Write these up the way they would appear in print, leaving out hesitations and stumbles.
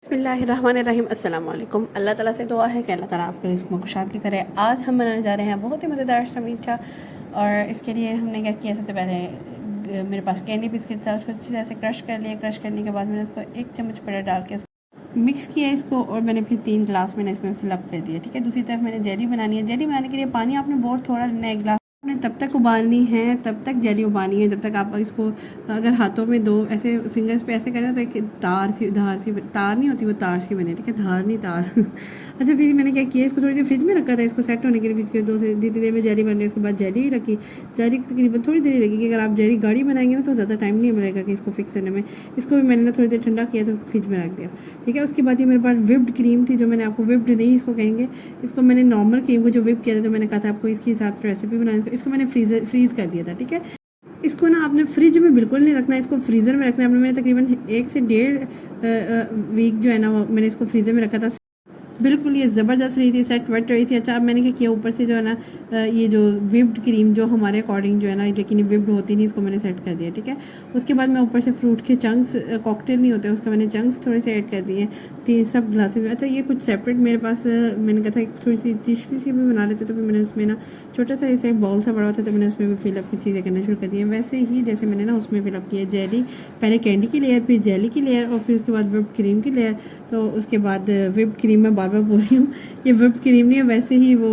बिस्मिल्लाहिर्रहमानिर्रहीम अस्सलाम वालेकुम। अल्लाह ताला से दुआ है कि अल्लाह ताला आपके रिस्क में कुशादगी करे। आज हम बनाने जा रहे हैं बहुत ही मज़ेदार सा मीठा, और इसके लिए हमने क्या किया, सबसे पहले मेरे पास कैंडी बिस्किट था, उसको अच्छी तरह से क्रश कर लिया। क्रश करने के बाद मैंने उसको 1 चम्मच बटर डाल के मिक्स किया इसको, और मैंने फिर 3 गिलास मैंने इसमें फिलअप कर दिया। ठीक है, दूसरी तरफ मैंने जेली बनानी है। जेली बनाने के लिए पानी आपने बहुत थोड़ा लेना है, 1 गिलास आपने तब तक उबालनी है, तब तक जेली उबालनी है जब तक आप इसको अगर हाथों में दो ऐसे फिंगर्स पे ऐसे करें तो एक धार सी तार नहीं होती, वो तार सी बने। ठीक है, धार नहीं तार अच्छा, फिर मैंने क्या किया, इसको थोड़ी देर फ्रिज में रखा था इसको सेट होने के लिए। फ्रिज के 2 से 3 देर में जेली बन रही है, उसके बाद जेली ही रखी। जेली तकरीबन थोड़ी देर लगेगी। अगर आप जेली गाढ़ी बनाएंगे ना तो ज़्यादा टाइम नहीं मिलेगा कि इसको फिक्स करने में। इसको भी मैंने ना थोड़ी देर ठंडा किया तो फ्रिज में रख दिया। ठीक है, उसके बाद ये मेरे पास विप्ड क्रीम थी, जो मैंने आपको विप्ड नहीं इसको कहेंगे, इसको मैंने नॉर्मल क्रीम को जो विप किया था, तो मैंने कहा था आपको इसके साथ रेसिपी बनानी, इसको मैंने फ्रीज़ कर दिया था। ठीक है, इसको ना आपने फ्रिज में बिल्कुल नहीं रखना, इसको फ्रीज़र में रखना है। मैंने तकरीबन 1 से 1.5 वीक जो है ना वो मैंने इसको फ्रीज़र में रखा था। बिल्कुल ये ज़बरदस्त रही थी, सेट वेट रही थी। अच्छा, अब मैंने क्या किया, ऊपर से जो है ना ये जो विप्ड क्रीम जो हमारे अकॉर्डिंग जो है ना, लेकिन ये विप्ड होती नहीं, इसको मैंने सेट कर दिया। ठीक है, उसके बाद मैं ऊपर से फ्रूट के चंक्स, कॉकटेल नहीं होते उसका, मैंने चंक्स थोड़े से ऐड कर दिए 3 सब ग्लासेस में। अच्छा, ये कुछ सेपरेट मेरे पास मैंने कहा था थोड़ी सी डिश भी सी भी बना लेते, तो फिर मैंने उसमें ना छोटा सा ऐसे एक बाउल सा बड़ा होता, तो मैंने उसमें भी फिलअप कुछ चीज़ें करना शुरू कर दी। वैसे ही जैसे मैंने ना उसमें फिलअप किया जेली, पहले कैंडी की लेयर, फिर जेली की लेयर, और फिर उसके बाद विप्ड क्रीम की लेयर। तो उसके बाद विप्ड क्रीम में बार बार बोल रही हूँ, ये विप्ड क्रीम नहीं है, वैसे ही वो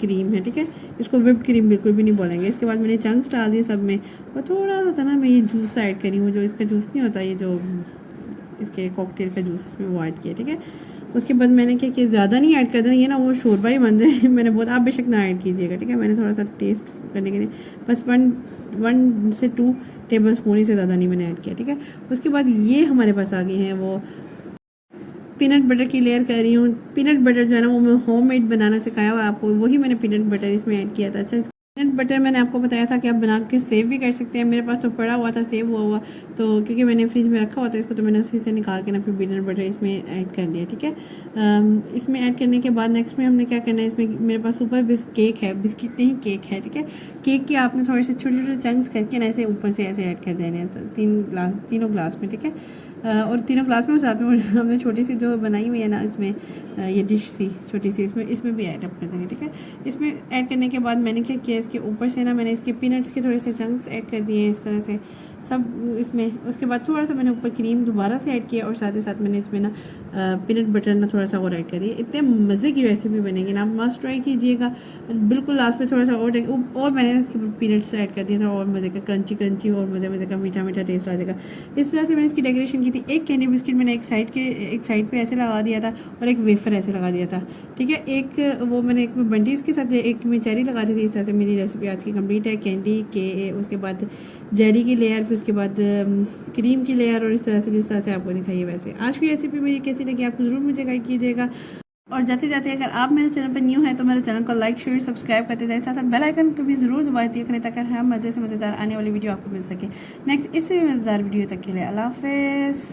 क्रीम है। ठीक है, इसको विप्ड क्रीम बिल्कुल भी नहीं बोलेंगे। इसके बाद मैंने चंक्स डाल दिए सब में, और थोड़ा सा था ना मैं ये जूस ऐड करी हूँ, जो इसका जूस नहीं होता, ये जो इसके कॉकटेल का जूस, इसमें वो ऐड किया। ठीक है, उसके बाद मैंने क्या किया, ज़्यादा नहीं ऐड कर देना, ये ना वो शोरबा ही बन जाए मैंने बहुत, आप बेशक ना ऐड कीजिएगा। ठीक है, मैंने थोड़ा सा टेस्ट करने के लिए बस 1 से 2 टेबल स्पून से ज़्यादा नहीं मैंने ऐड किया। ठीक है, उसके बाद ये हमारे पास आ गई हैं वो पीनट बटर की लेयर कर रही हूँ। पीनट बटर जो है ना वो मैं होममेड बनाना सिखाया हुआ आपको, वही मैंने पीनट बटर इसमें ऐड किया था। अच्छा, पीनट बटर मैंने आपको बताया था कि आप बना के सेव भी कर सकते हैं। मेरे पास तो पड़ा हुआ था सेव हुआ, तो क्योंकि मैंने फ्रिज में रखा हुआ था इसको, तो मैंने उसी से निकाल के ना फिर पीनट बटर इसमें ऐड कर दिया। ठीक है, इसमें ऐड करने के बाद नेक्स्ट में हमने क्या करना है, इसमें मेरे पास ऊपर केक है, बिस्किट नहीं केक है। ठीक है, केक के आपने थोड़े से छोटे छोटे चंक्स करके ना ऐसे ऊपर से ऐसे ऐड कर देने हैं, तीनों ग्लास में। ठीक है, और तीनों ग्लास में साथ में हमने छोटी सी जो बनाई हुई है ना इसमें ये डिश सी छोटी सी, इसमें भी ऐड अप कर देंगे। ठीक है, इसमें ऐड करने के बाद मैंने क्या किया, इसके ऊपर से ना मैंने इसके पीनट्स के थोड़े से चंक्स ऐड कर दिए इस तरह से सब इसमें। उसके बाद थोड़ा सा मैंने ऊपर क्रीम दोबारा से ऐड किया, और साथ ही साथ मैंने इसमें ना पीनट बटर ना थोड़ा सा और ऐड कर दिया। इतने मज़े की रेसिपी बनेगी ना, आप मस्ट ट्राई कीजिएगा। बिल्कुल लास्ट में थोड़ा सा और मैंने इसके पीनट्स ऐड कर दिया था, और मज़े का क्रंची क्रंची और मज़े का मीठा मीठा टेस्ट आ जाएगा। इस तरह से मैंने इसकी डेकोरेशन की थी। एक कैंडी बिस्किट मैंने एक साइड पे ऐसे लगा दिया था, और एक वेफर ऐसे लगा दिया था। ठीक है, एक वो मैंने एक में बंटीज के साथ, एक में चेरी लगा दी थी। इस तरह से मेरी रेसिपी आज की कंप्लीट है। कैंडी के उसके बाद जेरी की लेयर, फिर उसके बाद क्रीम की लेयर, और इस तरह से जिस तरह से आपको दिखाई है वैसे। आज की रेसिपी मेरी कैसी लगी आपको ज़रूर मुझे गाइड कीजिएगा। और जाते जाते अगर आप मेरे चैनल पर न्यू हैं तो मेरे चैनल को लाइक शेयर सब्सक्राइब करते जाएं, साथ साथ बेल आइकन को भी ज़रूर दबा दिया करें, ताकि हर मज़े से मज़ेदार आने वाली वीडियो आपको मिल सके। नेक्स्ट इससे भी मज़ेदार वीडियो तक के लिए अल्लाह हाफ़िज़।